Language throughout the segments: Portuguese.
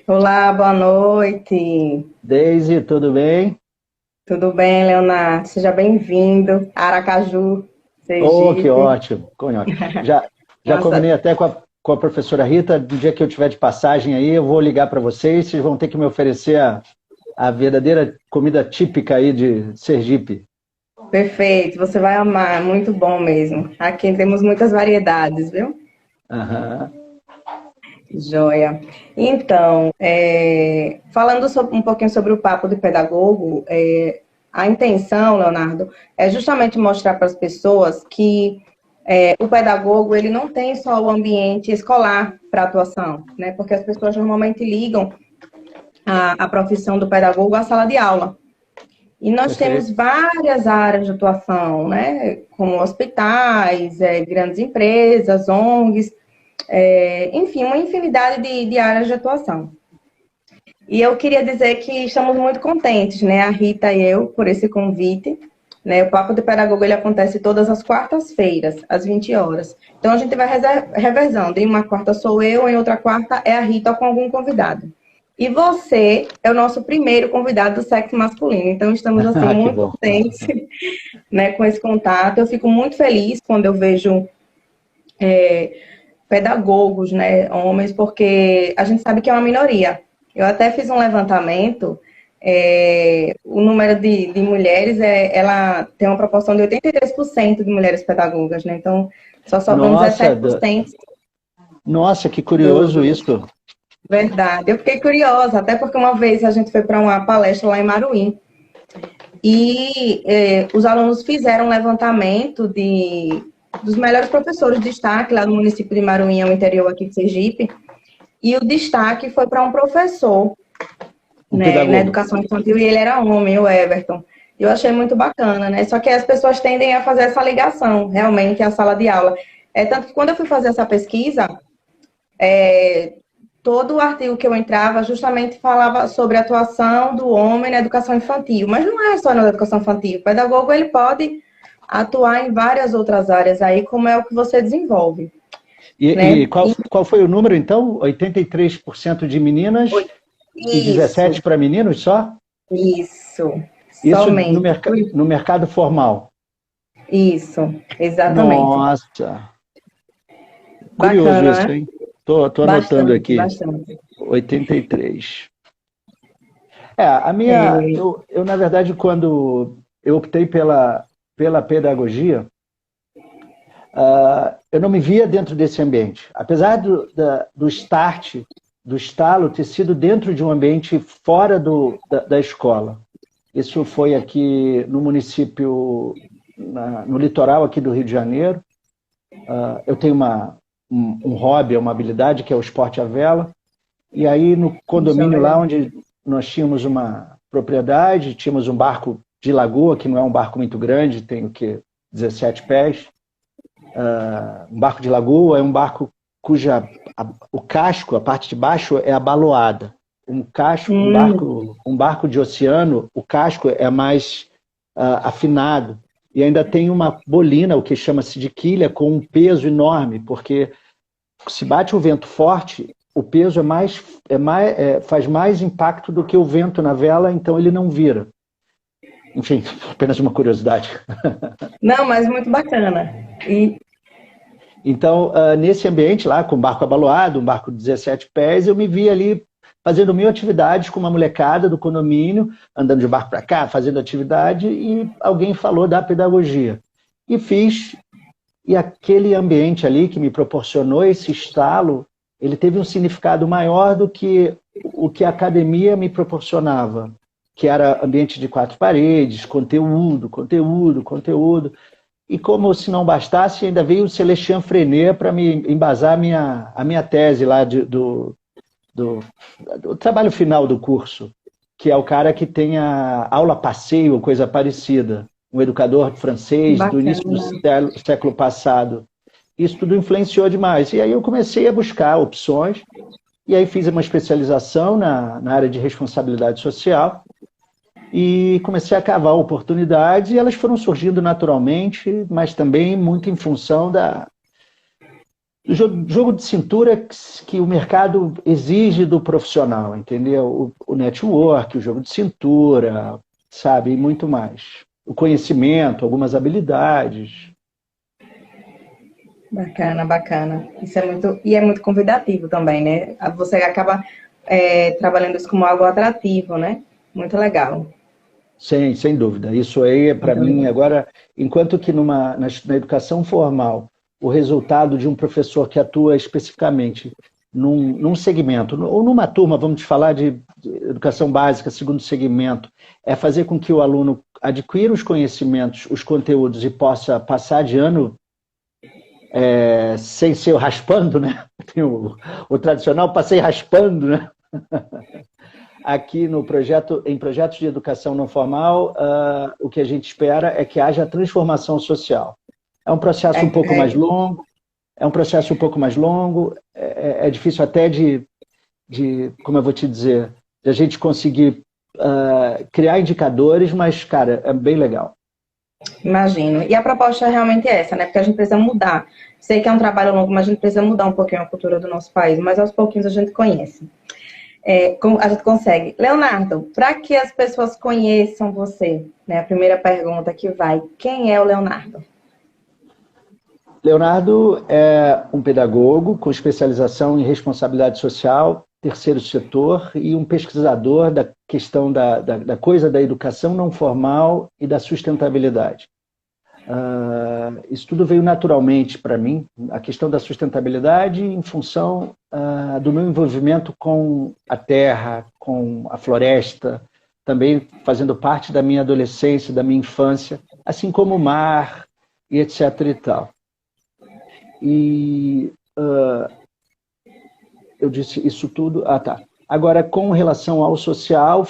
Olá, boa noite. Deise, tudo bem? Tudo bem, Leonardo? Seja bem-vindo. Aracaju, Oh, que Sergipe. ótimo, conhaque. Já Nossa, combinei até com a professora Rita, no dia que eu tiver de passagem aí, eu vou ligar para vocês vão ter que me oferecer a verdadeira comida típica aí de Sergipe. perfeito. Você vai amar. Muito bom mesmo. Aqui temos muitas variedades, viu? Aham. Joia. Então, falando um pouquinho sobre o papo de pedagogo, a intenção, Leonardo, é justamente mostrar para as pessoas que o pedagogo ele não tem só o ambiente escolar para atuação, né? Porque as pessoas normalmente ligam a profissão do pedagogo à sala de aula. E nós temos Perfeito. várias áreas de atuação, né? Como hospitais, grandes empresas, ONGs, enfim, uma infinidade de áreas de atuação. E eu queria dizer que estamos muito contentes, né? A Rita e eu, por esse convite. Né? O Papo de Pedagogo ele acontece todas as quartas-feiras, às 20 horas. Então a gente vai revezando. Em uma quarta sou eu, em outra quarta é a Rita com algum convidado. E você é o nosso primeiro convidado do sexo masculino. Então estamos assim Ah, que muito bom. contentes, né, com esse contato. Eu fico muito feliz quando eu vejo pedagogos, né, homens, porque a gente sabe que é uma minoria. Eu até fiz um levantamento, o número de mulheres, ela tem uma proporção de 83% de mulheres pedagogas, né? Então, só sobram Nossa, 17% nossa, que do, curioso do... isso. Verdade. Eu fiquei curiosa, até porque uma vez a gente foi para uma palestra lá em Maruim, e os alunos fizeram um levantamento dos melhores professores de destaque lá no município de Maruim, o interior aqui de Sergipe, e o destaque foi para um professor, Um né, na pedagogo. educação infantil, e ele era homem, o Everton. Eu achei muito bacana, né? Só que as pessoas tendem a fazer essa ligação, realmente, à sala de aula. Tanto que quando eu fui fazer essa pesquisa, todo o artigo que eu entrava justamente falava sobre a atuação do homem na educação infantil. Mas não é só na educação infantil. O pedagogo, ele pode atuar em várias outras áreas aí, como é o que você desenvolve, E né? qual foi o número, então? 83% de meninas e Isso, 17% para meninos só? isso, Isso somente. no mercado formal. Isso, exatamente. Nossa, curioso Bacana, isso, né? hein? Tô anotando Bastante, aqui. bastante. 83. É, Na verdade, quando eu optei pela pedagogia, eu não me via dentro desse ambiente. Apesar do start, do estalo, ter sido dentro de um ambiente fora da escola. Isso foi aqui no município, no litoral aqui do Rio de Janeiro. Eu tenho um hobby, uma habilidade, que é o esporte à vela. E aí, no condomínio lá, joia. onde nós tínhamos uma propriedade, tínhamos um barco de lagoa, que não é um barco muito grande, tem o quê? 17 pés. Um barco de lagoa é um barco o casco, a parte de baixo, é abaloada. Hum, Um barco de oceano, o casco é mais afinado. E ainda tem uma bolina, o que chama-se de quilha, com um peso enorme, porque se bate o vento forte, o peso faz mais impacto do que o vento na vela, então ele não vira. Enfim, apenas uma curiosidade. não, mas muito bacana. E Então, nesse ambiente lá, com barco abaloado, um barco de 17 pés, eu me vi ali fazendo mil atividades com uma molecada do condomínio, andando de barco para cá, fazendo atividade, e alguém falou da pedagogia. E fiz, e aquele ambiente ali que me proporcionou esse estalo, ele teve um significado maior do que o que a academia me proporcionava, que era ambiente de quatro paredes, conteúdo, conteúdo, conteúdo. E como se não bastasse, ainda veio o Celestian Frenet para me embasar a minha tese lá do trabalho final do curso, que é o cara que tem a aula passeio, coisa parecida, um educador francês do início do bacana. século passado. Isso tudo influenciou demais. E aí eu comecei a buscar opções, e aí fiz uma especialização na área de responsabilidade social, e comecei a cavar oportunidades, e elas foram surgindo naturalmente, mas também muito em função Jogo de cintura que o mercado exige do profissional, entendeu? O network, o jogo de cintura, sabe? E muito mais. O conhecimento, algumas habilidades. Bacana, bacana. Isso é muito, e é muito convidativo também, né? Você acaba trabalhando isso como algo atrativo, né? Muito legal. Sem dúvida. Isso aí, para Muito mim, legal. agora, enquanto que na educação formal, o resultado de um professor que atua especificamente num segmento, ou numa turma, vamos falar de educação básica, segundo segmento, é fazer com que o aluno adquira os conhecimentos, os conteúdos e possa passar de ano sem ser raspando, né? Tem o tradicional passei raspando, né? Aqui em projetos de educação não formal, o que a gente espera é que haja transformação social. É um processo um pouco mais longo, é difícil até como eu vou te dizer, de a gente conseguir criar indicadores, mas, cara, é bem legal. Imagino. E a proposta realmente é essa, né? Porque a gente precisa mudar. Sei que é um trabalho longo, mas a gente precisa mudar um pouquinho a cultura do nosso país, mas aos pouquinhos a gente conhece. Como a gente consegue. Leonardo, para que as pessoas conheçam você, né? A primeira pergunta que vai, quem é o Leonardo? Leonardo é um pedagogo com especialização em responsabilidade social, terceiro setor, e um pesquisador da questão da coisa da educação não formal e da sustentabilidade. Isso tudo veio naturalmente para mim, a questão da sustentabilidade em função do meu envolvimento com a terra, com a floresta, também fazendo parte da minha adolescência, da minha infância, assim como o mar e etc. e tal. E eu disse isso tudo... tá. Agora, com relação ao social,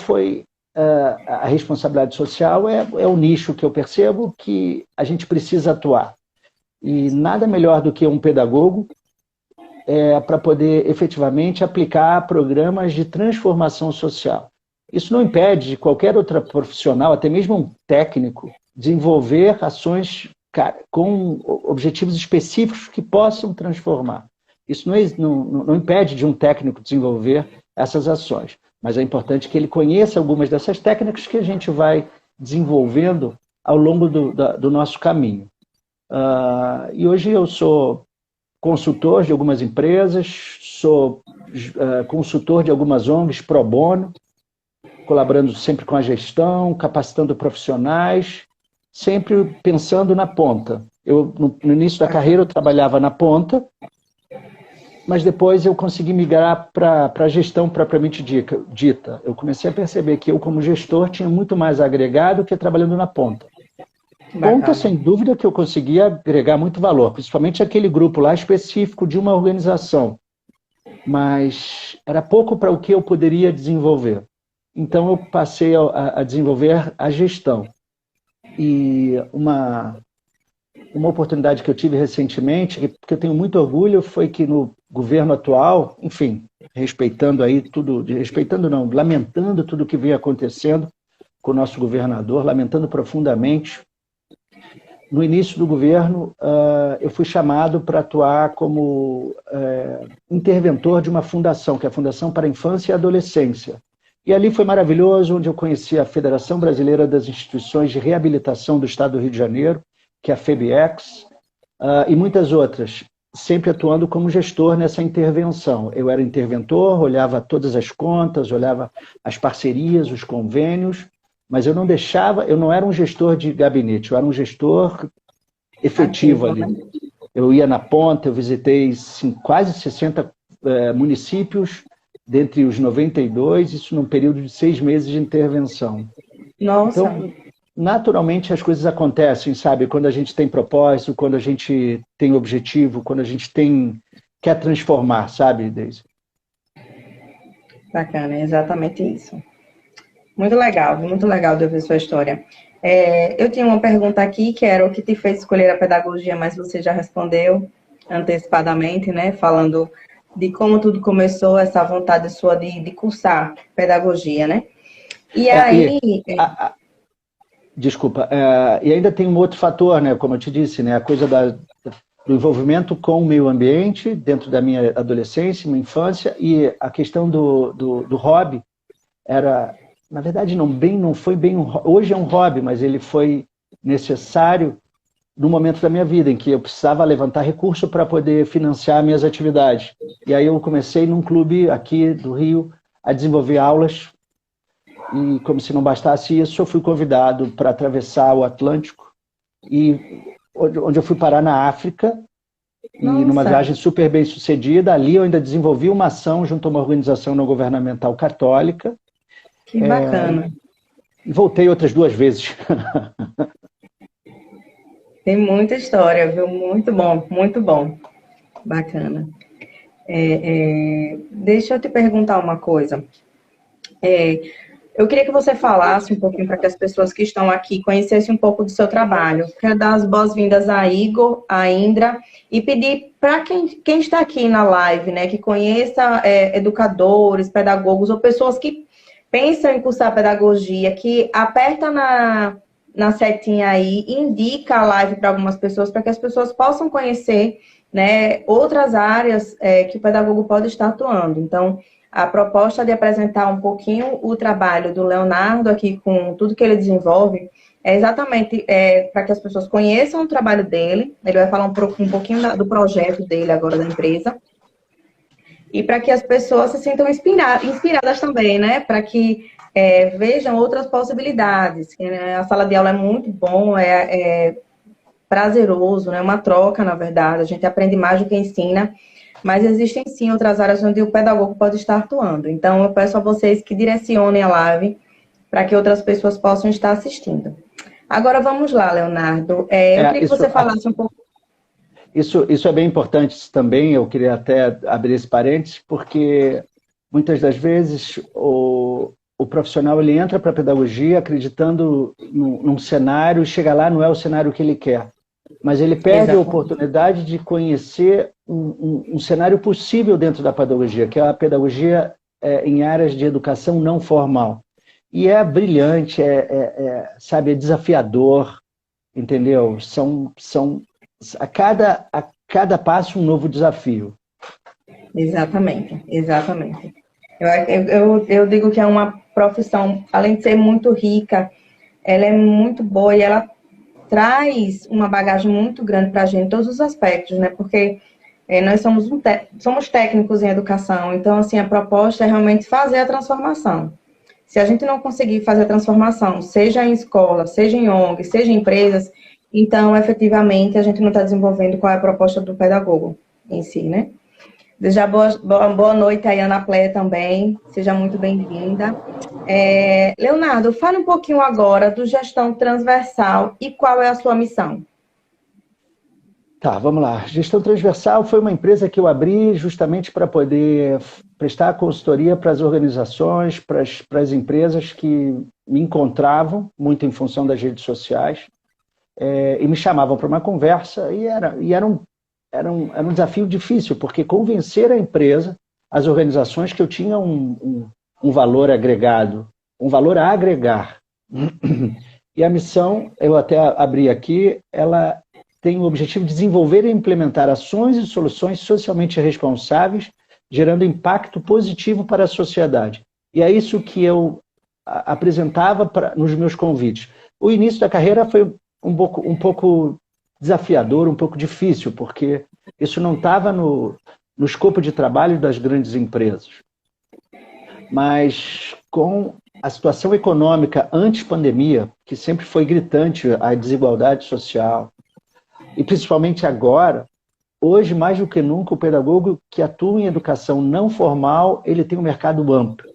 a responsabilidade social é o nicho que eu percebo que a gente precisa atuar. E nada melhor do que um pedagogo para poder efetivamente aplicar programas de transformação social. Isso não impede de qualquer outro profissional, até mesmo um técnico, desenvolver ações com objetivos específicos que possam transformar. Isso não impede de um técnico desenvolver essas ações, mas é importante que ele conheça algumas dessas técnicas que a gente vai desenvolvendo ao longo do nosso caminho. E hoje eu sou consultor de algumas empresas, sou consultor de algumas ONGs pro bono, colaborando sempre com a gestão, capacitando profissionais, sempre pensando na ponta. No início da carreira eu trabalhava na ponta, mas depois eu consegui migrar para a gestão propriamente dita. Eu comecei a perceber que eu, como gestor, tinha muito mais a agregar do que trabalhando na ponta. Ponta, sem dúvida, que eu conseguia agregar muito valor, principalmente aquele grupo lá específico de uma organização. Mas era pouco para o que eu poderia desenvolver. Então eu passei a desenvolver a gestão. E uma oportunidade que eu tive recentemente, que eu tenho muito orgulho, foi que no governo atual, enfim, lamentando tudo o que vem acontecendo com o nosso governador, lamentando profundamente. No início do governo, eu fui chamado para atuar como interventor de uma fundação, que é a Fundação para a Infância e Adolescência. E ali foi maravilhoso, onde eu conheci a Federação Brasileira das Instituições de Reabilitação do Estado do Rio de Janeiro, que é a FEBEX, e muitas outras, sempre atuando como gestor nessa intervenção. Eu era interventor, olhava todas as contas, olhava as parcerias, os convênios, mas eu não era um gestor de gabinete, eu era um gestor efetivo ali. Eu ia na ponta, eu visitei quase 60 municípios, dentre os 92, isso num período de 6 meses de intervenção. Nossa! Então, naturalmente as coisas acontecem, sabe? Quando a gente tem propósito, quando a gente tem objetivo, quando a gente quer transformar, sabe, Deise? Bacana, é exatamente isso. Muito legal de ouvir sua história. Eu tinha uma pergunta aqui, que era o que te fez escolher a pedagogia, mas você já respondeu antecipadamente, né? Falando de como tudo começou, essa vontade sua de cursar pedagogia, né? E aí... Desculpa, e ainda tem um outro fator, né? Como eu te disse, né? A coisa do envolvimento com o meio ambiente dentro da minha adolescência, minha infância, e a questão do hobby era, na verdade, não foi bem hoje é um hobby, mas ele foi necessário no momento da minha vida, em que eu precisava levantar recurso para poder financiar minhas atividades. E aí eu comecei num clube aqui do Rio a desenvolver aulas, e como se não bastasse isso, eu fui convidado para atravessar o Atlântico, e onde eu fui parar na África, e numa viagem super bem sucedida. Ali eu ainda desenvolvi uma ação junto a uma organização não governamental católica. Que bacana. E voltei outras 2 vezes. Tem muita história, viu? Muito bom, muito bom. Bacana. Deixa eu te perguntar uma coisa. Eu queria que você falasse um pouquinho para que as pessoas que estão aqui conhecessem um pouco do seu trabalho. Quero dar as boas-vindas a Igor, a Indra, e pedir para quem está aqui na live, né, que conheça educadores, pedagogos ou pessoas que pensam em cursar pedagogia, que aperta na setinha aí, indica a live para algumas pessoas, para que as pessoas possam conhecer, né, outras áreas que o pedagogo pode estar atuando. Então, a proposta de apresentar um pouquinho o trabalho do Leonardo aqui com tudo que ele desenvolve é exatamente para que as pessoas conheçam o trabalho dele. Ele vai falar um pouquinho do projeto dele agora da empresa. E para que as pessoas se sintam inspiradas também, né? Para que vejam outras possibilidades. A sala de aula é muito bom, é prazeroso, né? Uma troca, na verdade. A gente aprende mais do que ensina. Mas existem sim outras áreas onde o pedagogo pode estar atuando. Então, eu peço a vocês que direcionem a live para que outras pessoas possam estar assistindo. Agora, vamos lá, Leonardo. Eu queria que você falasse um pouco. Isso é bem importante também, eu queria até abrir esse parênteses, porque muitas das vezes o profissional ele entra para a pedagogia acreditando num cenário, e chega lá, não é o cenário que ele quer. Mas ele perde a oportunidade de conhecer um cenário possível dentro da pedagogia, que é a pedagogia em áreas de educação não formal. E é brilhante, sabe, é desafiador, entendeu? A cada passo um novo desafio. Exatamente, exatamente. Eu digo que é uma profissão, além de ser muito rica, ela é muito boa e ela traz uma bagagem muito grande para a gente, em todos os aspectos, né? Porque nós somos técnicos em educação, então, assim, a proposta é realmente fazer a transformação. Se a gente não conseguir fazer a transformação, seja em escola, seja em ONG, seja em empresas, então, efetivamente, a gente não está desenvolvendo qual é a proposta do pedagogo em si, né? Desejar boa noite aí, Ana Cléia, também. Seja muito bem-vinda. Leonardo, fale um pouquinho agora do Gestão Transversal e qual é a sua missão. Tá, vamos lá. Gestão Transversal foi uma empresa que eu abri justamente para poder prestar consultoria para as organizações, para as empresas que me encontravam, muito em função das redes sociais, e me chamavam para uma conversa, e era um desafio difícil, porque convencer a empresa, as organizações, que eu tinha um valor agregado, um valor a agregar. E a missão, eu até abri aqui, ela tem o objetivo de desenvolver e implementar ações e soluções socialmente responsáveis, gerando impacto positivo para a sociedade. E é isso que eu apresentava nos meus convites. O início da carreira foi um pouco desafiador, um pouco difícil, porque isso não estava no escopo de trabalho das grandes empresas. Mas com a situação econômica antes pandemia, que sempre foi gritante, a desigualdade social, e principalmente agora, hoje mais do que nunca, o pedagogo que atua em educação não formal, ele tem um mercado amplo.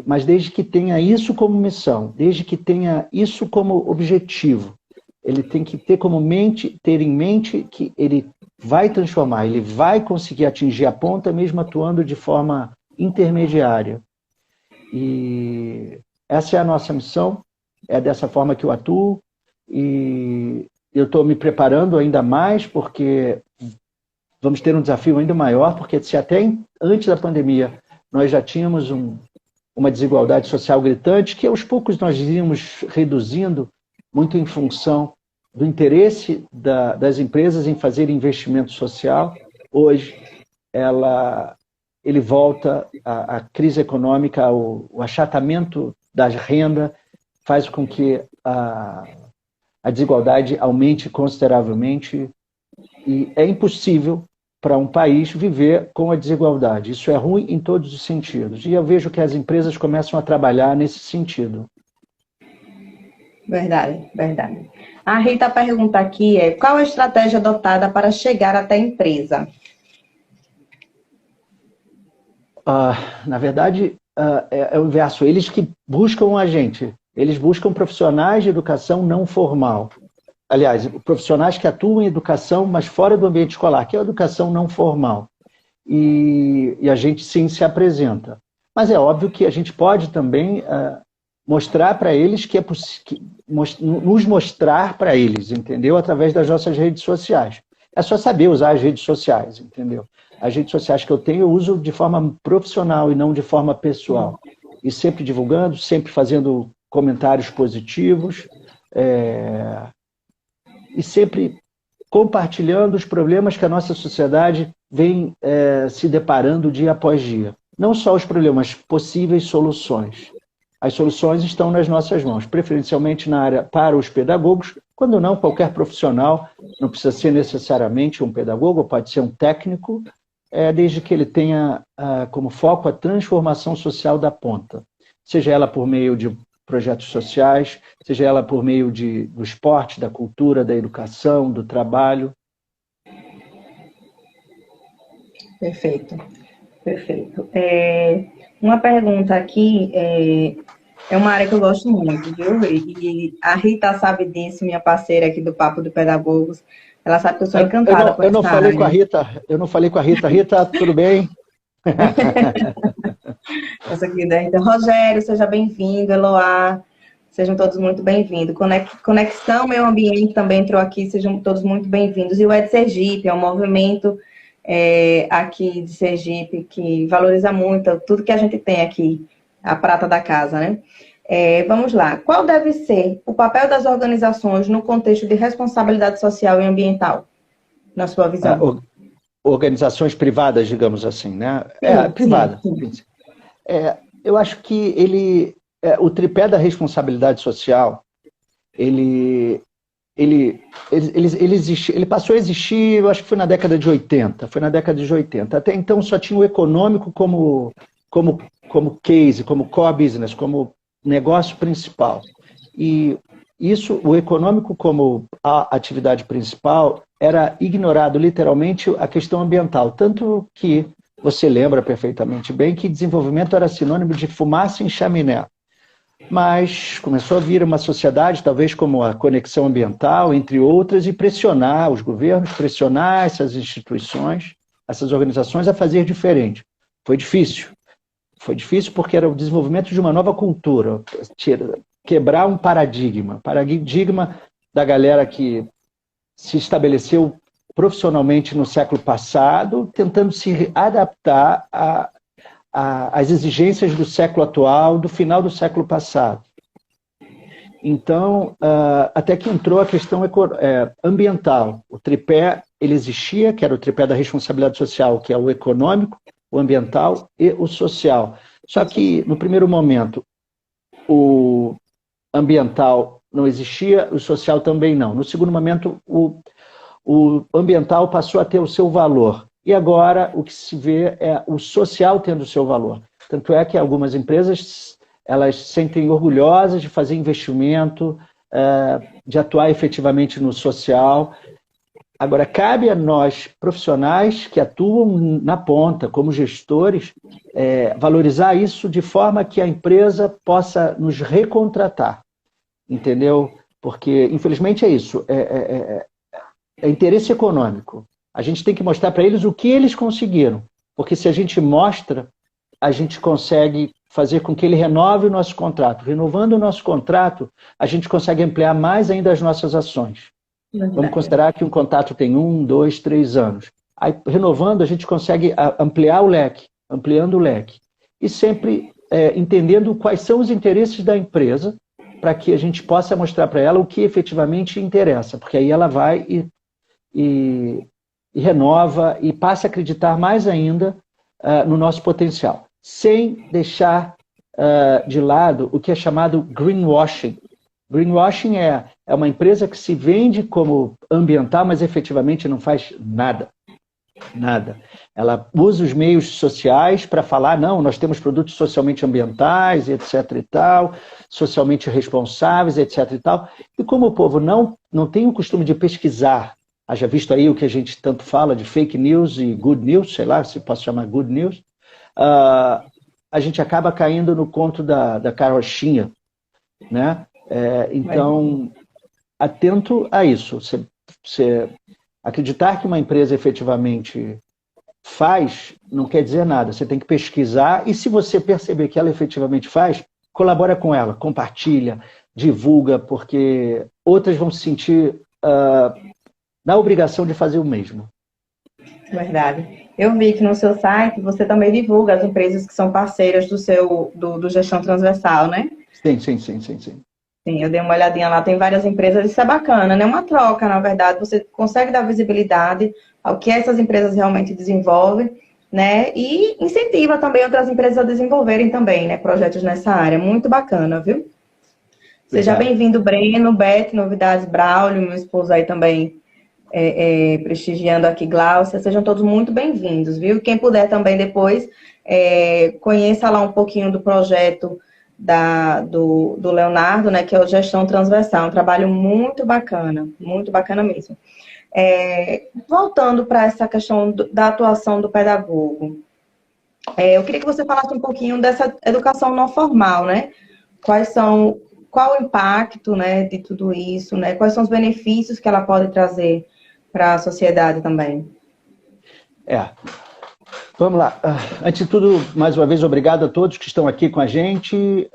Mas desde que tenha isso como missão, desde que tenha isso como objetivo, ele tem que ter em mente que ele vai transformar, ele vai conseguir atingir a ponta mesmo atuando de forma intermediária. E essa é a nossa missão, é dessa forma que eu atuo, e eu estou me preparando ainda mais, porque vamos ter um desafio ainda maior, porque se até antes da pandemia nós já tínhamos uma desigualdade social gritante, que aos poucos nós íamos reduzindo, muito em função do interesse das empresas em fazer investimento social, hoje ele volta à crise econômica, o achatamento da renda faz com que a desigualdade aumente consideravelmente e é impossível para um país viver com a desigualdade. Isso é ruim em todos os sentidos. E eu vejo que as empresas começam a trabalhar nesse sentido. Verdade, verdade. A Rita pergunta aqui qual a estratégia adotada para chegar até a empresa? Na verdade, é o inverso. Eles que buscam a gente. Eles buscam profissionais de educação não formal. Aliás, profissionais que atuam em educação, mas fora do ambiente escolar, que é a educação não formal. E a gente, sim, se apresenta. Mas é óbvio que a gente pode também mostrar para eles que é possível, nos mostrar para eles, entendeu? Através das nossas redes sociais. É só saber usar as redes sociais, entendeu? As redes sociais que eu tenho, eu uso de forma profissional e não de forma pessoal. E sempre divulgando, sempre fazendo comentários positivos, e sempre compartilhando os problemas que a nossa sociedade vem se deparando dia após dia. Não só os problemas, possíveis soluções. As soluções estão nas nossas mãos, preferencialmente na área para os pedagogos, quando não, qualquer profissional, não precisa ser necessariamente um pedagogo, pode ser um técnico, desde que ele tenha como foco a transformação social da ponta. Seja ela por meio de projetos sociais, seja ela por meio do esporte, da cultura, da educação, do trabalho. Perfeito, perfeito. Uma pergunta aqui, é uma área que eu gosto muito, viu? E a Rita sabe disso, minha parceira aqui do Papo de Pedagogos. Ela sabe que eu sou encantada com essa área. Eu não falei com a Rita. Rita, tudo bem? Nossa querida Rita. Rogério, seja bem-vindo. Eloá, sejam todos muito bem-vindos. Conexão Meio Ambiente também entrou aqui, sejam todos muito bem-vindos. E o Ed Sergipe é um movimento aqui de Sergipe que valoriza muito tudo que a gente tem aqui, a prata da casa, né? Vamos lá. Qual deve ser o papel das organizações no contexto de responsabilidade social e ambiental, na sua visão? Organizações privadas, digamos assim, né? Privada. Sim. Eu acho que o tripé da responsabilidade social, ele passou a existir, eu acho que foi na década de 80. Até então só tinha o econômico como case, como core business, como negócio principal. E o econômico como a atividade principal era ignorado literalmente a questão ambiental. Tanto que você lembra perfeitamente bem que desenvolvimento era sinônimo de fumaça em chaminé. Mas começou a vir uma sociedade, talvez como a conexão ambiental, entre outras, e pressionar os governos, pressionar essas instituições, essas organizações a fazer diferente. Foi difícil. Foi difícil porque era o desenvolvimento de uma nova cultura, quebrar um paradigma da galera que se estabeleceu profissionalmente no século passado, tentando se adaptar às exigências do século atual, do final do século passado. Então, até que entrou a questão ambiental. O tripé, ele existia, que era o tripé da responsabilidade social, que é o econômico, o ambiental e o social. Só que, no primeiro momento, o ambiental não existia, o social também não. No segundo momento, o ambiental passou a ter o seu valor. E agora, o que se vê é o social tendo o seu valor. Tanto é que algumas empresas, elas se sentem orgulhosas de fazer investimento, de atuar efetivamente no social. Agora, cabe a nós, profissionais que atuam na ponta, como gestores, valorizar isso de forma que a empresa possa nos recontratar, entendeu? Porque, infelizmente, é isso, é interesse econômico. A gente tem que mostrar para eles o que eles conseguiram, porque se a gente mostra, a gente consegue fazer com que ele renove o nosso contrato. Renovando o nosso contrato, a gente consegue ampliar mais ainda as nossas ações. Vamos considerar que um contrato tem 1, 2, 3 anos. Aí, renovando, a gente consegue ampliar o leque, ampliando o leque. E sempre entendendo quais são os interesses da empresa para que a gente possa mostrar para ela o que efetivamente interessa, porque aí ela vai e renova e passa a acreditar mais ainda no nosso potencial, sem deixar de lado o que é chamado greenwashing. Greenwashing é uma empresa que se vende como ambiental, mas efetivamente não faz nada. Nada. Ela usa os meios sociais para falar, não, nós temos produtos socialmente ambientais, etc. e tal, socialmente responsáveis, etc. e tal. E como o povo não tem o costume de pesquisar, haja visto aí o que a gente tanto fala de fake news e good news, sei lá se posso chamar good news, a gente acaba caindo no conto da carochinha, né? Então, atento a isso. Você acreditar que uma empresa efetivamente faz, não quer dizer nada. Você tem que pesquisar e se você perceber que ela efetivamente faz, colabora com ela, compartilha, divulga, porque outras vão se sentir na obrigação de fazer o mesmo. Verdade. Eu vi que no seu site você também divulga as empresas que são parceiras do Gestão Transversal, né? Sim. Sim, eu dei uma olhadinha lá, tem várias empresas, isso é bacana, né? Uma troca, na verdade, você consegue dar visibilidade ao que essas empresas realmente desenvolvem, né? E incentiva também outras empresas a desenvolverem também, né? Projetos nessa área, muito bacana, viu? Seja bem-vindo, Breno, Beth, Novidades, Braulio, meu esposo aí também prestigiando aqui, Glaucia, sejam todos muito bem-vindos, viu? Quem puder também depois, conheça lá um pouquinho do projeto do Leonardo, né, que é o Gestão Transversal, um trabalho muito bacana mesmo. Voltando para essa questão da atuação do pedagogo, eu queria que você falasse um pouquinho dessa educação não formal, né? Qual o impacto, né, de tudo isso, né? Quais são os benefícios que ela pode trazer para a sociedade também? Vamos lá. Antes de tudo, mais uma vez, obrigado a todos que estão aqui com a gente.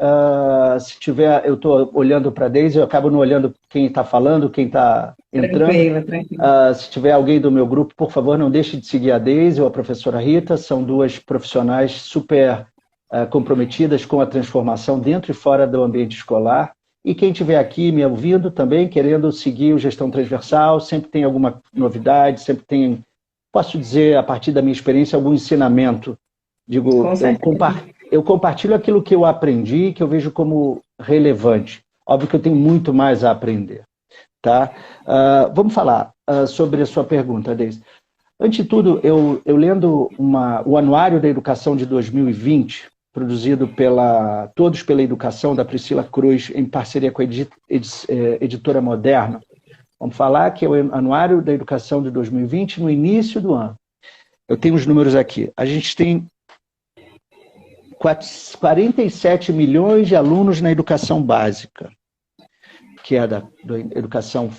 Se tiver, eu estou olhando para a Deise, eu acabo não olhando quem está falando, quem está entrando. Tranquilo. Se tiver alguém do meu grupo, por favor, não deixe de seguir a Deise ou a professora Rita. São duas profissionais super comprometidas com a transformação dentro e fora do ambiente escolar. E quem estiver aqui me ouvindo também, querendo seguir o Gestão Transversal, sempre tem alguma novidade, sempre tem... Posso dizer, a partir da minha experiência, algum ensinamento. Digo, eu compartilho aquilo que eu aprendi, que eu vejo como relevante. Óbvio que eu tenho muito mais a aprender. Tá? Vamos falar sobre a sua pergunta, Deise. Antes de tudo, eu lendo o Anuário da Educação de 2020, produzido Todos pela Educação, da Priscila Cruz, em parceria com a editora Moderna, vamos falar que é o Anuário da Educação de 2020, no início do ano. Eu tenho os números aqui. A gente tem 47 milhões de alunos na educação básica, que é da educação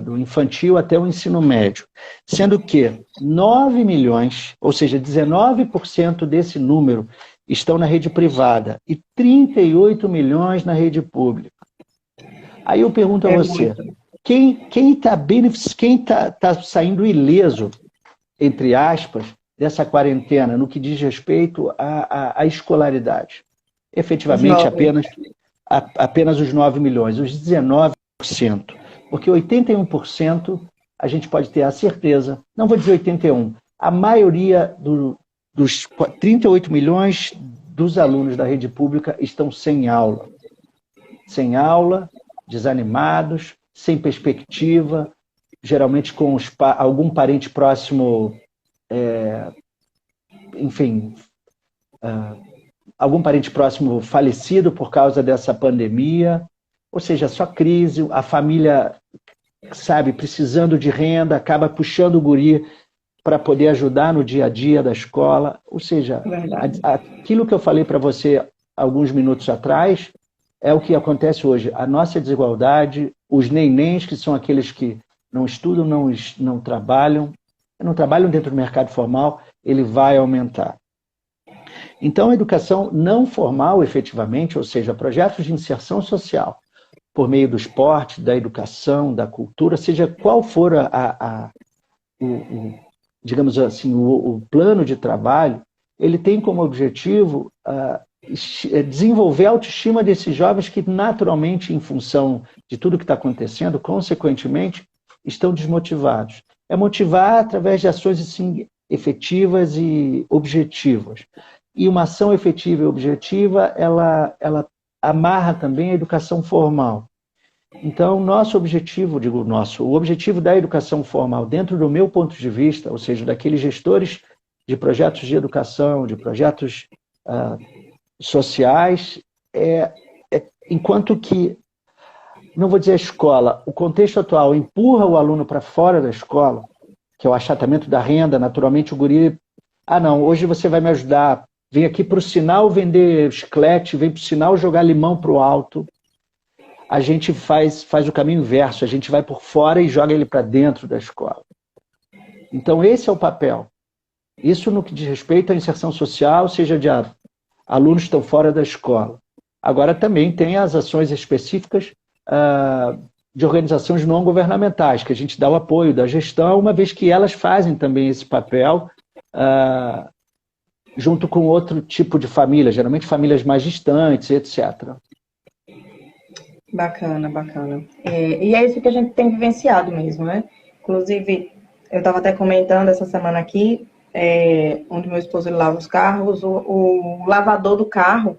do infantil até o ensino médio. Sendo que 9 milhões, ou seja, 19% desse número, estão na rede privada e 38 milhões na rede pública. Aí eu pergunto a você... Quem está saindo ileso, entre aspas, dessa quarentena, no que diz respeito à escolaridade? Efetivamente, apenas os 9 milhões, os 19%. Porque 81% a gente pode ter a certeza, não vou dizer 81%, a maioria dos 38 milhões dos alunos da rede pública estão sem aula. Sem aula, desanimados, sem perspectiva, geralmente com algum parente próximo, algum parente próximo falecido por causa dessa pandemia, ou seja, só crise, a família, sabe, precisando de renda, acaba puxando o guri para poder ajudar no dia a dia da escola, ou seja, aquilo que eu falei para você alguns minutos atrás, é o que acontece hoje. A nossa desigualdade, os nenéns, que são aqueles que não estudam, não trabalham dentro do mercado formal, ele vai aumentar. Então, a educação não formal, efetivamente, ou seja, projetos de inserção social, por meio do esporte, da educação, da cultura, seja qual for digamos assim, o plano de trabalho, ele tem como objetivo desenvolver a autoestima desses jovens que naturalmente, em função de tudo que está acontecendo, consequentemente, estão desmotivados. É motivar através de ações assim, efetivas e objetivas. E uma ação efetiva e objetiva, ela amarra também a educação formal. Então, nosso objetivo, o objetivo da educação formal, dentro do meu ponto de vista, ou seja, daqueles gestores de projetos de educação, de projetos sociais, enquanto que, não vou dizer a escola, o contexto atual empurra o aluno para fora da escola, que é o achatamento da renda, naturalmente o guri, não, hoje você vai me ajudar, vem aqui para o sinal vender chiclete, vem para o sinal jogar limão para o alto. A gente faz o caminho inverso, a gente vai por fora e joga ele para dentro da escola. Então esse é o papel. Isso no que diz respeito à inserção social, seja de alunos que estão fora da escola. Agora também tem as ações específicas de organizações não governamentais, que a gente dá o apoio da gestão, uma vez que elas fazem também esse papel junto com outro tipo de família, geralmente famílias mais distantes, etc. Bacana, bacana. E é isso que a gente tem vivenciado mesmo, né? Inclusive, eu estava até comentando essa semana aqui, onde meu esposo ele lava os carros, o lavador do carro,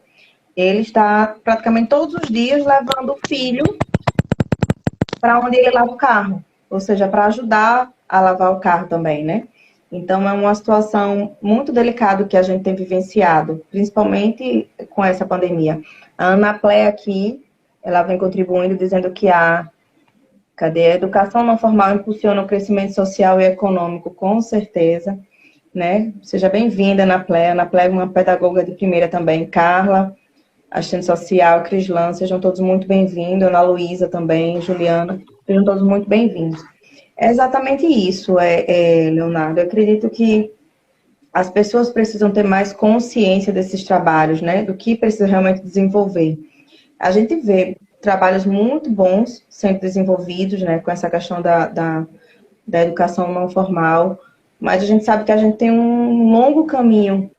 ele está praticamente todos os dias levando o filho para onde ele lava o carro, ou seja, para ajudar a lavar o carro também, né? Então, é uma situação muito delicada que a gente tem vivenciado, principalmente com essa pandemia. A Anaplé aqui, ela vem contribuindo, dizendo que a educação não formal impulsiona o crescimento social e econômico, com certeza, né? Seja bem-vinda, Anaplé. A Anaplé é uma pedagoga de primeira também. Carla, assistente social, Crislan, sejam todos muito bem-vindos. Ana Luísa também, Juliana, sejam todos muito bem-vindos. É exatamente isso, Leonardo. Eu acredito que as pessoas precisam ter mais consciência desses trabalhos, né? Do que precisa realmente desenvolver. A gente vê trabalhos muito bons sendo desenvolvidos, né? Com essa questão da educação não formal, mas a gente sabe que a gente tem um longo caminho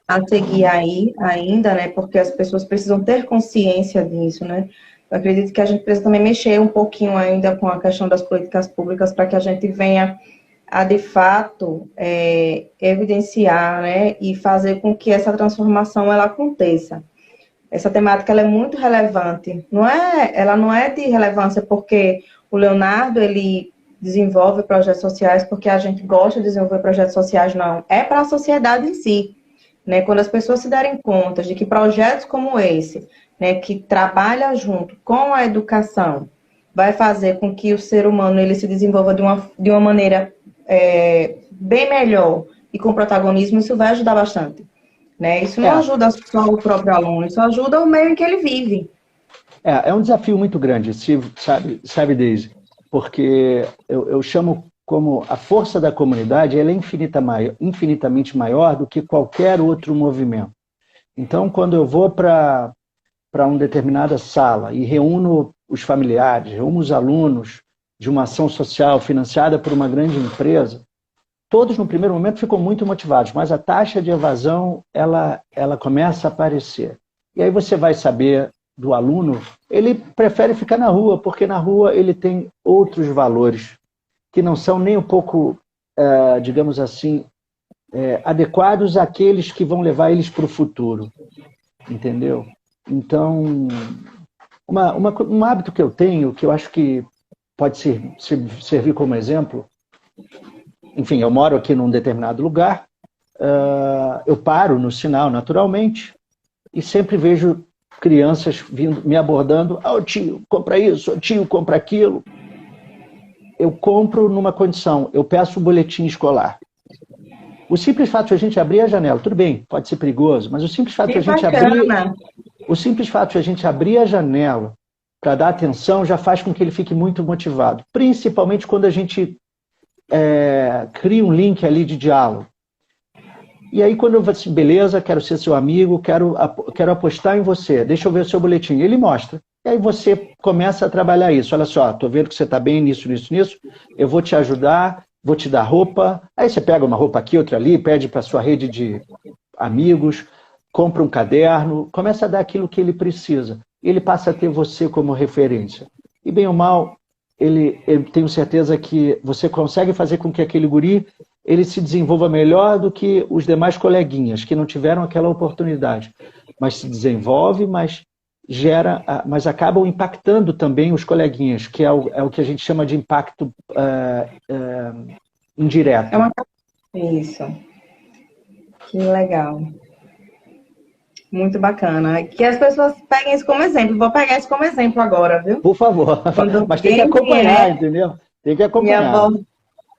a seguir aí ainda, né? Porque as pessoas precisam ter consciência disso, né? Eu acredito que a gente precisa também mexer um pouquinho ainda com a questão das políticas públicas para que a gente venha a, de fato, evidenciar, né? E fazer com que essa transformação ela aconteça. Essa temática ela é muito relevante. Ela não é de relevância porque o Leonardo ele desenvolve projetos sociais porque a gente gosta de desenvolver projetos sociais, não. É para a sociedade em si. Né? Quando as pessoas se derem conta de que projetos como esse, né, que trabalha junto com a educação, vai fazer com que o ser humano ele se desenvolva de uma maneira bem melhor e com protagonismo, isso vai ajudar bastante. Né? Isso não ajuda só o próprio aluno, isso ajuda o meio em que ele vive. É um desafio muito grande, sabe, Deise? Porque eu chamo como a força da comunidade, ela é infinitamente maior do que qualquer outro movimento. Então, quando eu vou para uma determinada sala e reúno os familiares, reúno os alunos de uma ação social financiada por uma grande empresa, todos no primeiro momento ficam muito motivados, mas a taxa de evasão ela começa a aparecer. E aí você vai saber do aluno, ele prefere ficar na rua, porque na rua ele tem outros valores que não são nem um pouco, digamos assim, adequados àqueles que vão levar eles para o futuro. Entendeu? Então, um hábito que eu tenho, que eu acho que pode servir como exemplo, enfim, eu moro aqui num determinado lugar, eu paro no sinal naturalmente e sempre vejo crianças me abordando, tio, compra isso, tio, compra aquilo. Eu compro numa condição, eu peço um boletim escolar. O simples fato de a gente abrir a janela, tudo bem, pode ser perigoso, mas o simples fato de a gente abrir a janela para dar atenção já faz com que ele fique muito motivado. Principalmente quando a gente cria um link ali de diálogo. E aí quando eu vou assim, beleza, quero ser seu amigo, quero apostar em você, deixa eu ver o seu boletim. Ele mostra. E aí você começa a trabalhar isso. Olha só, tô vendo que você está bem nisso, eu vou te ajudar, vou te dar roupa. Aí você pega uma roupa aqui, outra ali, pede para sua rede de amigos, compra um caderno, começa a dar aquilo que ele precisa. Ele passa a ter você como referência. E bem ou mal, eu tenho certeza que você consegue fazer com que aquele guri ele se desenvolva melhor do que os demais coleguinhas que não tiveram aquela oportunidade. Mas se desenvolve, mas acabam impactando também os coleguinhas, que é o que a gente chama de impacto indireto. Isso. Que legal. Muito bacana. Que as pessoas peguem isso como exemplo. Vou pegar isso como exemplo agora, viu? Por favor. Mas tem que acompanhar, entendeu? Tem que acompanhar.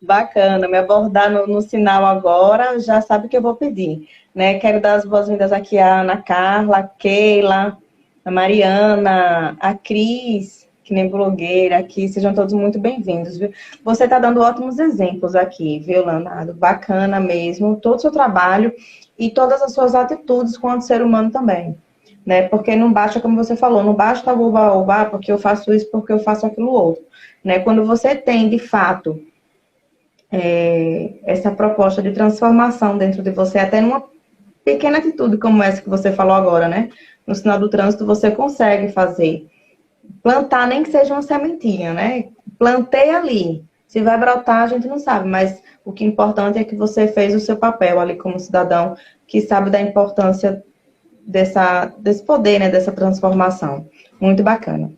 Bacana. Me abordar no sinal agora, já sabe o que eu vou pedir. Né? Quero dar as boas-vindas aqui à Ana Carla, a Keila, a Mariana, a Cris, que nem blogueira aqui. Sejam todos muito bem-vindos, viu? Você está dando ótimos exemplos aqui, viu, Leonardo? Bacana mesmo. Todo o seu trabalho e todas as suas atitudes quanto ser humano também, né? Porque não basta, como você falou, não basta oba-oba, porque eu faço isso, porque eu faço aquilo outro, né? Quando você tem, de fato, essa proposta de transformação dentro de você, até numa pequena atitude como essa que você falou agora, né? No sinal do trânsito você consegue fazer. Plantar, nem que seja uma sementinha, né? Plantei ali. Se vai brotar, a gente não sabe, mas o que é importante é que você fez o seu papel ali como cidadão que sabe da importância desse poder, né? Dessa transformação. Muito bacana.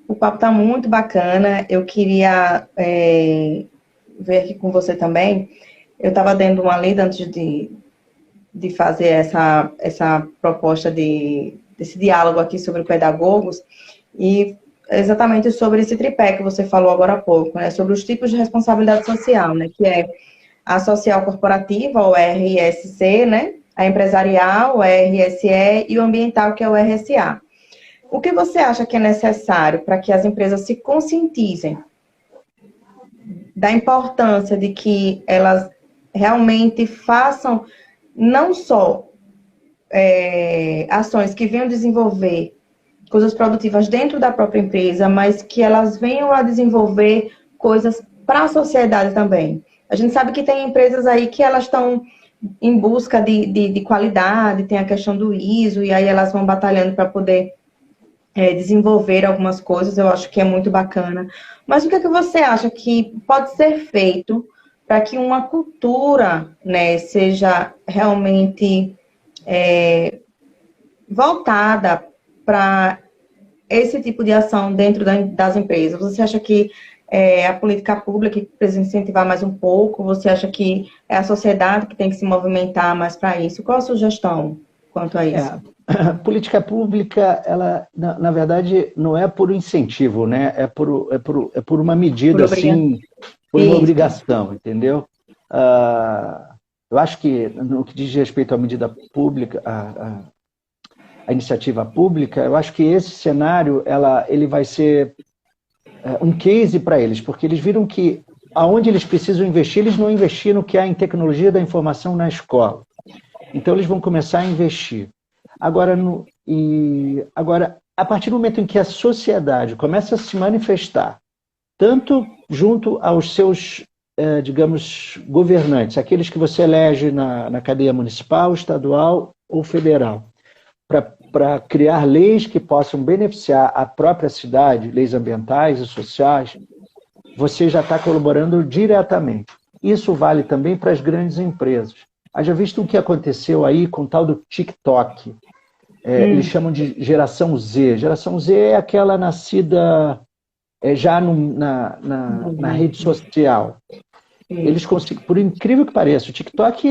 O papo está muito bacana. Eu queria ver aqui com você também. Eu estava dando uma lida antes de fazer essa proposta desse diálogo aqui sobre pedagogos e exatamente sobre esse tripé que você falou agora há pouco, né? Sobre os tipos de responsabilidade social, né? Que é a social corporativa, o RSC, né? A empresarial, o RSE, e o ambiental, que é o RSA. O que você acha que é necessário para que as empresas se conscientizem da importância de que elas realmente façam não só ações que venham desenvolver coisas produtivas dentro da própria empresa, mas que elas venham a desenvolver coisas para a sociedade também. A gente sabe que tem empresas aí que elas estão em busca de qualidade, tem a questão do ISO, e aí elas vão batalhando para poder desenvolver algumas coisas, eu acho que é muito bacana. Mas o que é que você acha que pode ser feito para que uma cultura, né, seja realmente voltada para esse tipo de ação dentro das empresas? Você acha que a política pública que precisa incentivar mais um pouco? Você acha que é a sociedade que tem que se movimentar mais para isso? Qual a sugestão quanto a isso? A política pública, ela, na verdade, não é por incentivo, né? É por uma medida, assim, por uma obrigação, entendeu? Eu acho que, no que diz respeito à medida pública, a iniciativa pública, eu acho que esse cenário, ele vai ser um case para eles, porque eles viram que aonde eles precisam investir, eles não investiram no que há em tecnologia da informação na escola. Então, eles vão começar a investir. Agora, a partir do momento em que a sociedade começa a se manifestar, tanto junto aos seus, digamos, governantes, aqueles que você elege na cadeia municipal, estadual ou federal, para criar leis que possam beneficiar a própria cidade, leis ambientais e sociais, você já está colaborando diretamente. Isso vale também para as grandes empresas. Haja visto o que aconteceu aí com o tal do TikTok. Eles chamam de geração Z. Geração Z é aquela nascida já na rede social. Eles conseguem, por incrível que pareça, o TikTok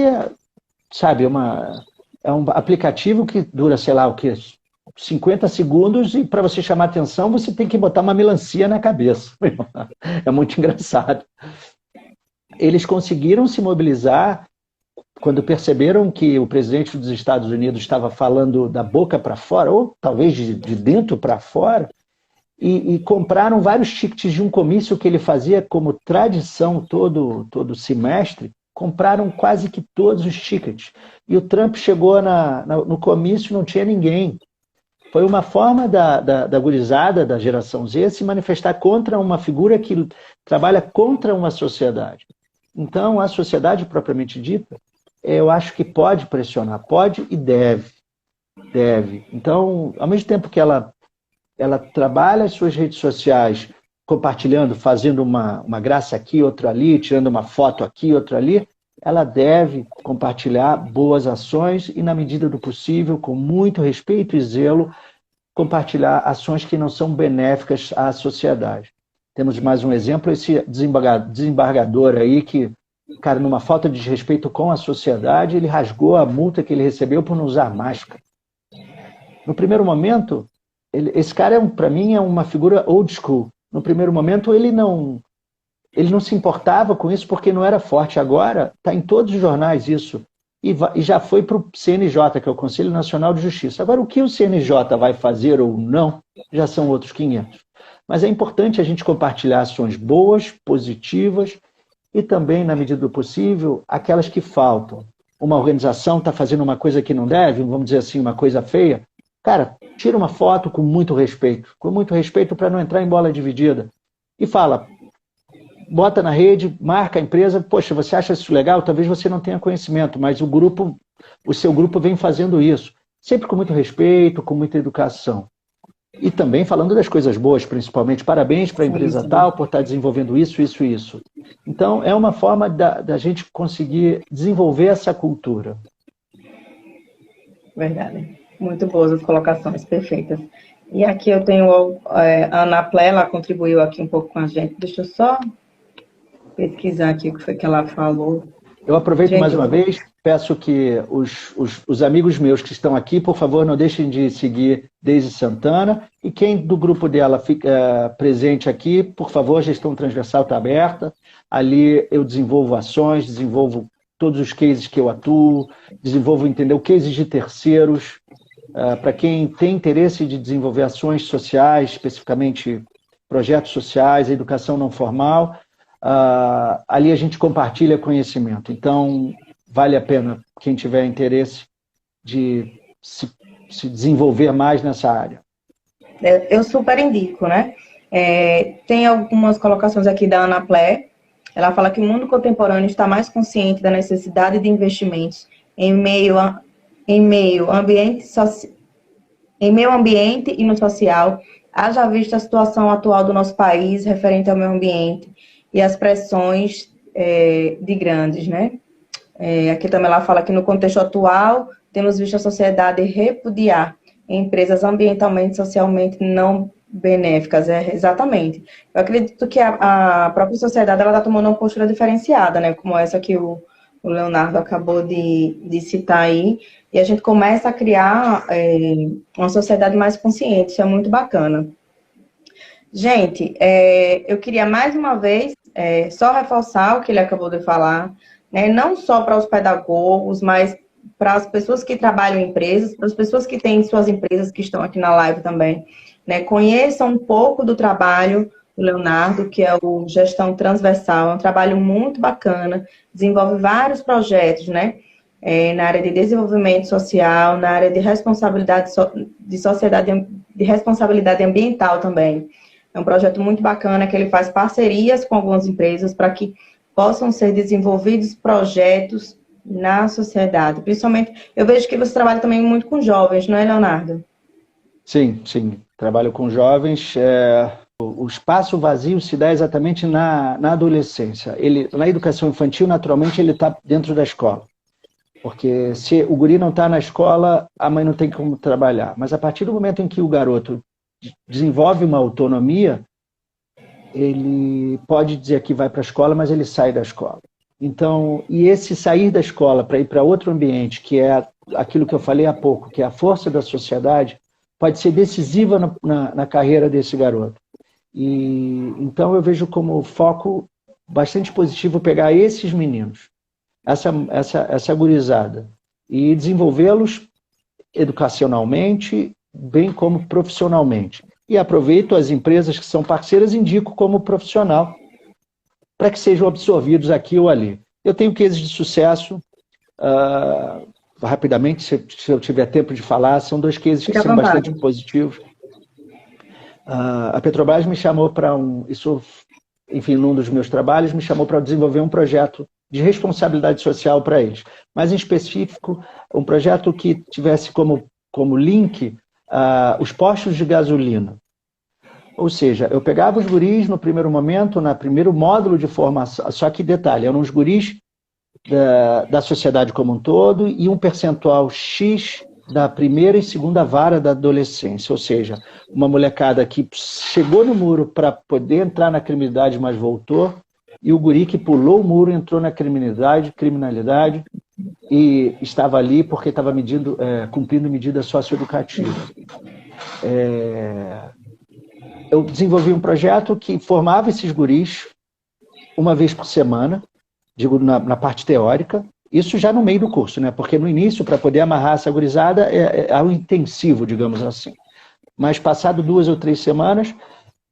é um aplicativo que dura, sei lá, 50 segundos, e para você chamar atenção, você tem que botar uma melancia na cabeça. É muito engraçado. Eles conseguiram se mobilizar quando perceberam que o presidente dos Estados Unidos estava falando da boca para fora, ou talvez de dentro para fora, e compraram vários tickets de um comício que ele fazia como tradição todo semestre, compraram quase que todos os tickets. E o Trump chegou no comício e não tinha ninguém. Foi uma forma da gurizada, da geração Z, se manifestar contra uma figura que trabalha contra uma sociedade. Então, a sociedade propriamente dita, eu acho que pode pressionar, pode e deve. Deve. Então, ao mesmo tempo que ela trabalha as suas redes sociais, compartilhando, fazendo uma graça aqui, outra ali, tirando uma foto aqui, outra ali, ela deve compartilhar boas ações e, na medida do possível, com muito respeito e zelo, compartilhar ações que não são benéficas à sociedade. Temos mais um exemplo, esse desembargador aí que, cara, numa falta de respeito com a sociedade, ele rasgou a multa que ele recebeu por não usar máscara. No primeiro momento, esse cara, para mim, é uma figura old school. No primeiro momento, ele não se importava com isso porque não era forte. Agora, está em todos os jornais isso. E já foi para o CNJ, que é o Conselho Nacional de Justiça. Agora, o que o CNJ vai fazer ou não, já são outros 500. Mas é importante a gente compartilhar ações boas, positivas, e também, na medida do possível, aquelas que faltam. Uma organização está fazendo uma coisa que não deve, vamos dizer assim, uma coisa feia. Cara, tira uma foto com muito respeito para não entrar em bola dividida. E fala, bota na rede, marca a empresa, poxa, você acha isso legal? Talvez você não tenha conhecimento, mas o seu grupo vem fazendo isso. Sempre com muito respeito, com muita educação. E também falando das coisas boas, principalmente. Parabéns para a empresa tal por estar desenvolvendo isso, isso e isso. Então, é uma forma da gente conseguir desenvolver essa cultura. Verdade. Muito boas as colocações, perfeitas. E aqui eu tenho a Ana Plé, ela contribuiu aqui um pouco com a gente. Deixa eu só pesquisar aqui o que foi que ela falou. Eu aproveito mais uma vez, peço que os amigos meus que estão aqui, por favor, não deixem de seguir Deise Santana. E quem do grupo dela fica presente aqui, por favor, a gestão transversal está aberta. Ali eu desenvolvo ações, desenvolvo todos os cases que eu atuo, desenvolvo, entendeu, cases de terceiros. Para quem tem interesse de desenvolver ações sociais, especificamente projetos sociais, educação não formal, ali a gente compartilha conhecimento. Então, vale a pena quem tiver interesse de se desenvolver mais nessa área. Eu super indico, né? Tem algumas colocações aqui da Ana Plé. Ela fala que o mundo contemporâneo está mais consciente da necessidade de investimentos em meio ambiente e no social, haja vista a situação atual do nosso país referente ao meio ambiente e as pressões de grandes, né? Aqui também ela fala que no contexto atual temos visto a sociedade repudiar empresas ambientalmente e socialmente não benéficas. Exatamente. Eu acredito que a própria sociedade está tomando uma postura diferenciada, né? Como essa que o Leonardo acabou de citar aí, e a gente começa a criar uma sociedade mais consciente, isso é muito bacana. Gente, eu queria mais uma vez só reforçar o que ele acabou de falar, né? Não só para os pedagogos, mas para as pessoas que trabalham em empresas, para as pessoas que têm suas empresas que estão aqui na live também, né? Conheçam um pouco do trabalho do Leonardo, que é o Gestão Transversal, é um trabalho muito bacana, desenvolve vários projetos, né? Na área de desenvolvimento social, na área de responsabilidade de sociedade, de responsabilidade ambiental também. É um projeto muito bacana que ele faz parcerias com algumas empresas para que possam ser desenvolvidos projetos na sociedade. Principalmente, eu vejo que você trabalha também muito com jovens, não é, Leonardo? Sim, sim. Trabalho com jovens. O espaço vazio se dá exatamente na adolescência. Na educação infantil, naturalmente, ele está dentro da escola. Porque se o guri não está na escola, a mãe não tem como trabalhar. Mas a partir do momento em que o garoto desenvolve uma autonomia, ele pode dizer que vai para a escola, mas ele sai da escola. Então, e esse sair da escola para ir para outro ambiente, que é aquilo que eu falei há pouco, que é a força da sociedade, pode ser decisiva na carreira desse garoto. E então eu vejo como foco bastante positivo pegar esses meninos, essa gurizada, e desenvolvê-los educacionalmente, bem como profissionalmente. E aproveito as empresas que são parceiras e indico como profissional, para que sejam absorvidos aqui ou ali. Eu tenho cases de sucesso, rapidamente, se eu tiver tempo de falar, são 2 cases que são bastante positivos. A Petrobras me chamou para enfim, num dos meus trabalhos, me chamou para desenvolver um projeto de responsabilidade social para eles. Mas, em específico, um projeto que tivesse como link os postos de gasolina. Ou seja, eu pegava os guris no primeiro momento, no primeiro módulo de formação, só que detalhe, eram os guris da sociedade como um todo e um percentual X da primeira e segunda vara da adolescência, ou seja, uma molecada que chegou no muro para poder entrar na criminalidade, mas voltou, e o guri que pulou o muro, entrou na criminalidade e estava ali porque estava cumprindo medida socioeducativa. Eu desenvolvi um projeto que formava esses guris uma vez por semana, digo, na parte teórica, isso já no meio do curso, né? Porque no início, para poder amarrar essa gurizada, é um intensivo, digamos assim. Mas passado 2 ou 3 semanas,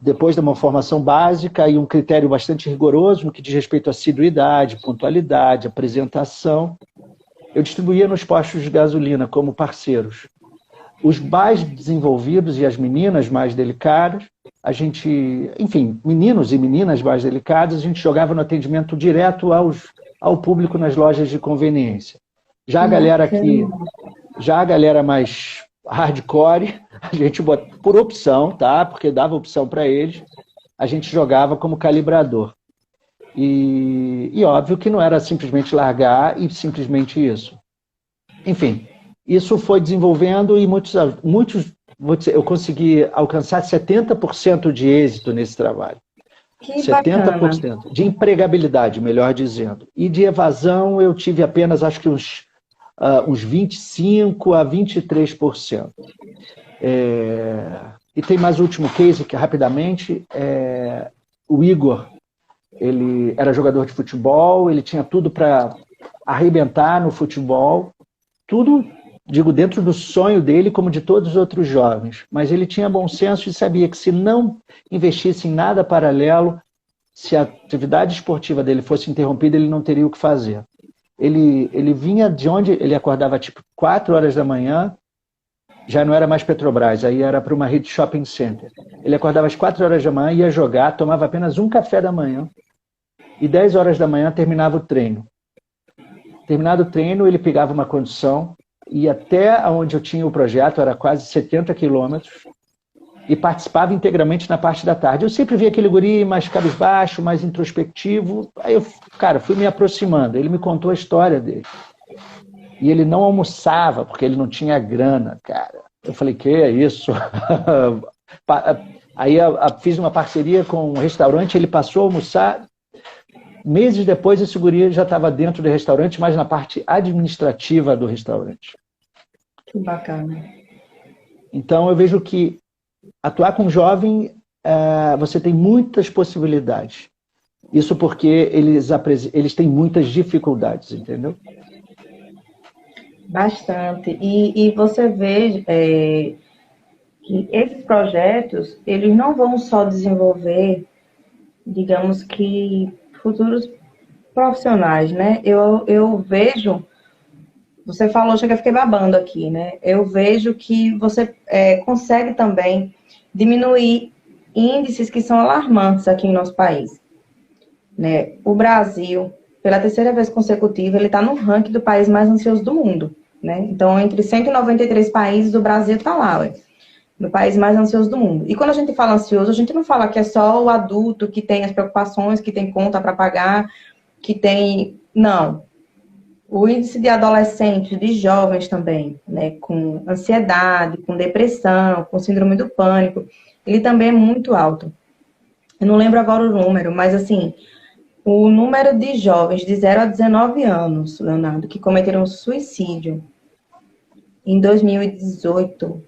depois de uma formação básica e um critério bastante rigoroso no que diz respeito à assiduidade, pontualidade, apresentação, eu distribuía nos postos de gasolina como parceiros. Os mais desenvolvidos e as meninas mais delicadas, a gente, enfim, meninos e meninas mais delicadas, a gente jogava no atendimento direto ao público nas lojas de conveniência. Já a galera mais hardcore, a gente por opção, tá? Porque dava opção para eles, a gente jogava como calibrador. E óbvio que não era simplesmente largar e simplesmente isso. Enfim, isso foi desenvolvendo e muitos eu consegui alcançar 70% de êxito nesse trabalho. Que 70% bacana. de empregabilidade, melhor dizendo. E de evasão eu tive apenas, acho que uns 25% a 23%. E tem mais o último case, que rapidamente, o Igor, ele era jogador de futebol, ele tinha tudo para arrebentar no futebol, tudo, digo, dentro do sonho dele, como de todos os outros jovens. Mas ele tinha bom senso e sabia que se não investisse em nada paralelo, se a atividade esportiva dele fosse interrompida, ele não teria o que fazer. Ele vinha de onde ele acordava tipo 4 horas da manhã, já não era mais Petrobras, aí era para uma rede shopping center. Ele acordava às 4 horas da manhã, ia jogar, tomava apenas um café da manhã e 10 horas da manhã terminava o treino. Terminado o treino, ele pegava uma condução, ia até onde eu tinha o projeto, era quase 70 quilômetros, e participava integralmente na parte da tarde. Eu sempre via aquele guri mais cabisbaixo, mais introspectivo. Aí eu, fui me aproximando. Ele me contou a história dele. E ele não almoçava, porque ele não tinha grana, cara. Eu falei, que é isso? Aí fiz uma parceria com um restaurante, ele passou a almoçar. Meses depois, esse guri já estava dentro do restaurante, mas na parte administrativa do restaurante. Que bacana. Então, eu vejo que atuar com jovem, você tem muitas possibilidades. Isso porque eles têm muitas dificuldades, entendeu? Bastante. E você vê que esses projetos, eles não vão só desenvolver, digamos que, futuros profissionais, né? Eu vejo, você falou, já que eu fiquei babando aqui, né? Eu vejo que você consegue também diminuir índices que são alarmantes aqui em nosso país, né? O Brasil, pela 3ª vez consecutiva, ele está no ranking do país mais ansioso do mundo, né? Então, entre 193 países, o Brasil está lá, no país mais ansioso do mundo. E quando a gente fala ansioso, a gente não fala que é só o adulto que tem as preocupações, que tem conta para pagar, que tem... Não. O índice de adolescentes, de jovens também, né, com ansiedade, com depressão, com síndrome do pânico, ele também é muito alto. Eu não lembro agora o número, mas assim, o número de jovens de 0 a 19 anos, Leonardo, que cometeram suicídio em 2018,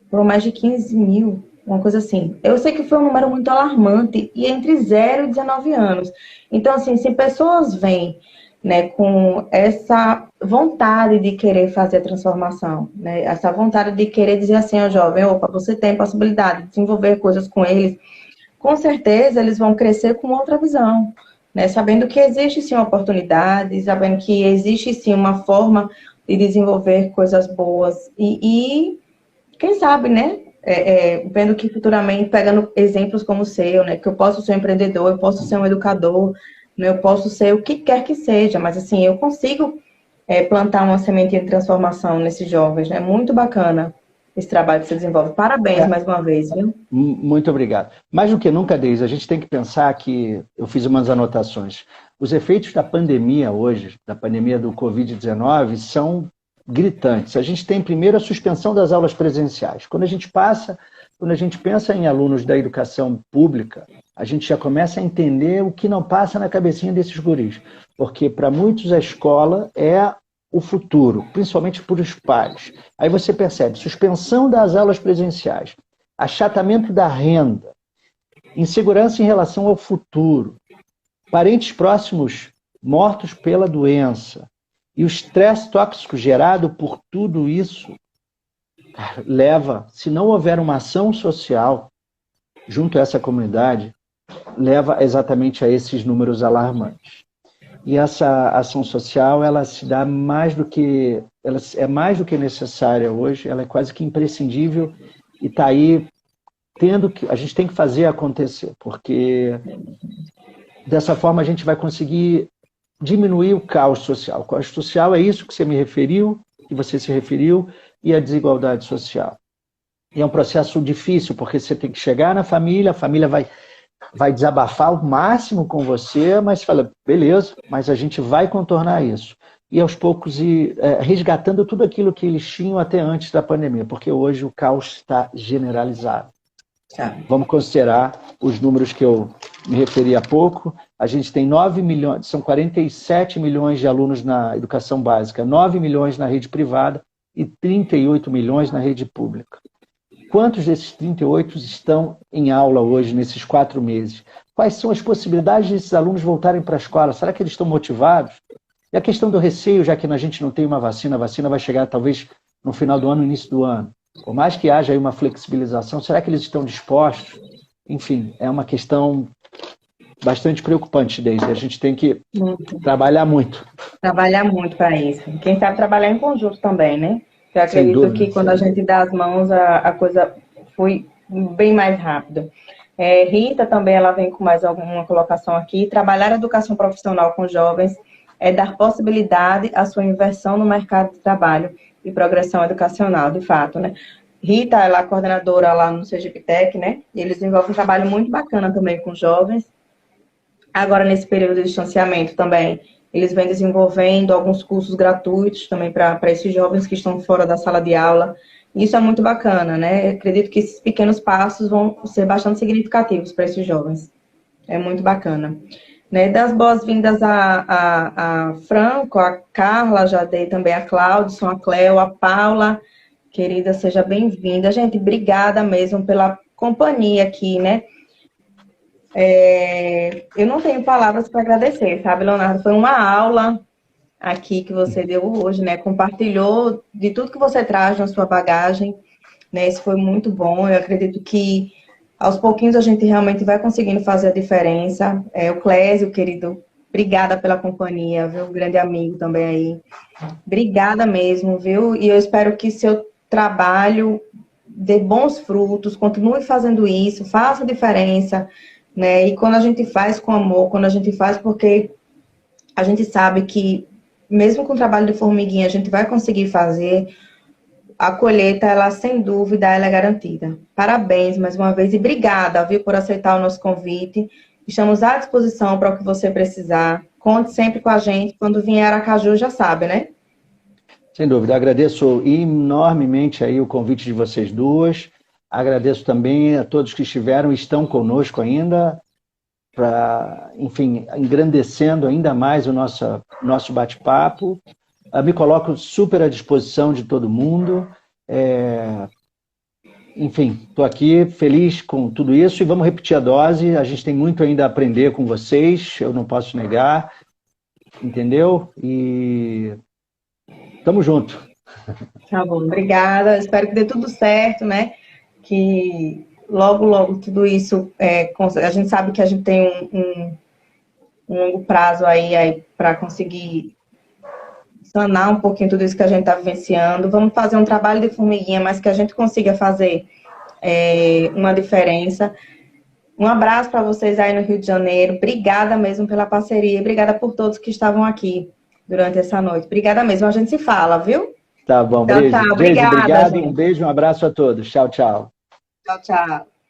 foram mais de 15 mil, uma coisa assim. Eu sei que foi um número muito alarmante, e entre 0 e 19 anos. Então, assim, se pessoas vêm, né, com essa vontade de querer fazer a transformação, né, essa vontade de querer dizer assim ao jovem, opa, você tem possibilidade de desenvolver coisas com eles, com certeza eles vão crescer com outra visão, né, sabendo que existe sim uma oportunidade, sabendo que existe sim uma forma de desenvolver coisas boas e quem sabe, né, vendo que futuramente, pegando exemplos como o seu, né, que eu posso ser um empreendedor, eu posso ser um educador, né? Eu posso ser o que quer que seja, mas assim, eu consigo plantar uma sementinha de transformação nesses jovens, né? Muito bacana esse trabalho que você desenvolve. Parabéns mais uma vez, viu? Muito obrigado. Mais do que nunca, Deise, a gente tem que pensar que, eu fiz umas anotações, os efeitos da pandemia hoje, da pandemia do Covid-19, são gritantes. A gente tem primeiro a suspensão das aulas presenciais. Quando a gente pensa em alunos da educação pública, a gente já começa a entender o que não passa na cabecinha desses guris. Porque para muitos a escola é o futuro, principalmente para os pais. Aí você percebe suspensão das aulas presenciais, achatamento da renda, insegurança em relação ao futuro, parentes próximos mortos pela doença e o estresse tóxico gerado por tudo isso leva, se não houver uma ação social junto a essa comunidade, leva exatamente a esses números alarmantes. E essa ação social, ela se dá ela é mais do que necessária hoje, ela é quase que imprescindível e está aí a gente tem que fazer acontecer, porque dessa forma a gente vai conseguir diminuir o caos social. O caos social é isso que você me referiu, que você se referiu, e a desigualdade social. E é um processo difícil, porque você tem que chegar na família, a família vai desabafar o máximo com você, mas fala, beleza, mas a gente vai contornar isso. E aos poucos ir resgatando tudo aquilo que eles tinham até antes da pandemia, porque hoje o caos está generalizado. Vamos considerar os números que eu me referi há pouco. A gente tem 9 milhões, são 47 milhões de alunos na educação básica, 9 milhões na rede privada e 38 milhões na rede pública. Quantos desses 38 estão em aula hoje, nesses 4 meses? Quais são as possibilidades desses alunos voltarem para a escola? Será que eles estão motivados? E a questão do receio, já que a gente não tem uma vacina, a vacina vai chegar talvez no final do ano, início do ano. Por mais que haja aí uma flexibilização, será que eles estão dispostos? Enfim, é uma questão bastante preocupante, Deise. A gente tem que trabalhar muito. Trabalhar muito para isso. Quem sabe trabalhar em conjunto também, né? Eu acredito que quando a gente dá as mãos, a coisa foi bem mais rápida. Rita também, ela vem com mais alguma colocação aqui. Trabalhar a educação profissional com jovens é dar possibilidade à sua inversão no mercado de trabalho e progressão educacional, de fato, né? Rita, ela é coordenadora lá no Sergiptec, né? E eles desenvolvem um trabalho muito bacana também com jovens. Agora, nesse período de distanciamento também, eles vêm desenvolvendo alguns cursos gratuitos também para esses jovens que estão fora da sala de aula. Isso é muito bacana, né? Eu acredito que esses pequenos passos vão ser bastante significativos para esses jovens. É muito bacana. Né? Das boas-vindas a Franco, a Carla, já dei também a Cláudia, a Cleo, a Paula. Querida, seja bem-vinda. Gente, obrigada mesmo pela companhia aqui, né? Eu não tenho palavras para agradecer, sabe, Leonardo? Foi uma aula aqui que você deu hoje, né? Compartilhou de tudo que você traz na sua bagagem, né? Isso foi muito bom. Eu acredito que aos pouquinhos a gente realmente vai conseguindo fazer a diferença. O Clésio, querido, obrigada pela companhia, viu? Grande amigo também aí. Obrigada mesmo, viu? E eu espero que seu trabalho dê bons frutos, continue fazendo isso, faça a diferença, né? E quando a gente faz com amor, quando a gente faz porque a gente sabe que mesmo com o trabalho de formiguinha a gente vai conseguir fazer, a colheita, ela sem dúvida, ela é garantida. Parabéns mais uma vez e obrigada, viu, por aceitar o nosso convite. Estamos à disposição para o que você precisar. Conte sempre com a gente. Quando vier Aracaju, já sabe, né? Sem dúvida. Agradeço enormemente aí o convite de vocês duas. Agradeço também a todos que estiveram e estão conosco ainda, para, enfim, engrandecendo ainda mais o nosso bate-papo. Me coloco super à disposição de todo mundo. Enfim, estou aqui feliz com tudo isso e vamos repetir a dose. A gente tem muito ainda a aprender com vocês, eu não posso negar, entendeu? E tamo junto. Tá bom, obrigada. Espero que dê tudo certo, né? Que logo, logo tudo isso... a gente sabe que a gente tem um longo prazo aí para conseguir sanar um pouquinho tudo isso que a gente está vivenciando. Vamos fazer um trabalho de formiguinha, mas que a gente consiga fazer uma diferença. Um abraço para vocês aí no Rio de Janeiro. Obrigada mesmo pela parceria. Obrigada por todos que estavam aqui durante essa noite. Obrigada mesmo. A gente se fala, viu? Tá bom, Tchau, Breise. tchau. Breise, Obrigada, obrigado. Um gente. beijo, um abraço a todos. Tchau, tchau. Tchau, tchau.